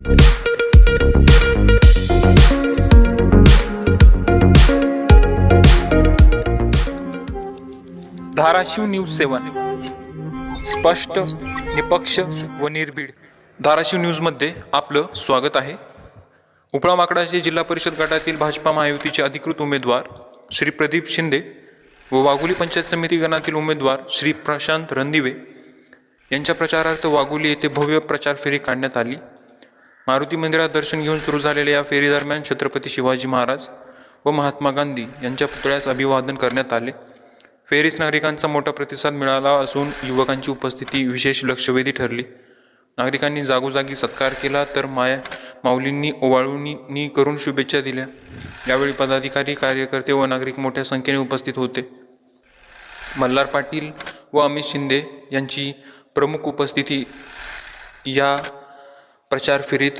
Dharashiv news 7 स्पष्ट, निपक्ष व निर्भीड. धाराशिव न्यूजमध्ये आपलं स्वागत आहे. उपळा माकडाचे जिल्हा परिषद गटातील भाजपा महायुतीचे अधिकृत उमेदवार श्री प्रदीप शिंदे व वाघोली पंचायत समिती गणातील उमेदवार श्री प्रशांत रणदिवे यांच्या प्रचारार्थ वाघोली येथे भव्य प्रचार फेरी काढण्यात आली. मारुती मंदिरात दर्शन घेऊन सुरू झालेल्या या फेरीदरम्यान छत्रपती शिवाजी महाराज व महात्मा गांधी यांच्या पुतळ्यास अभिवादन करण्यात आले. फेरीस नागरिकांचा मोठा प्रतिसाद मिळाला असून युवकांची उपस्थिती विशेष लक्षवेधी ठरली. नागरिकांनी जागोजागी सत्कार केला तर माऊलींनी ओवाळणी करून शुभेच्छा दिल्या. यावेळी पदाधिकारी, कार्यकर्ते व नागरिक मोठ्या संख्येने उपस्थित होते. मल्हार पाटील व अमित शिंदे यांची प्रमुख उपस्थिती या प्रचार फेरीत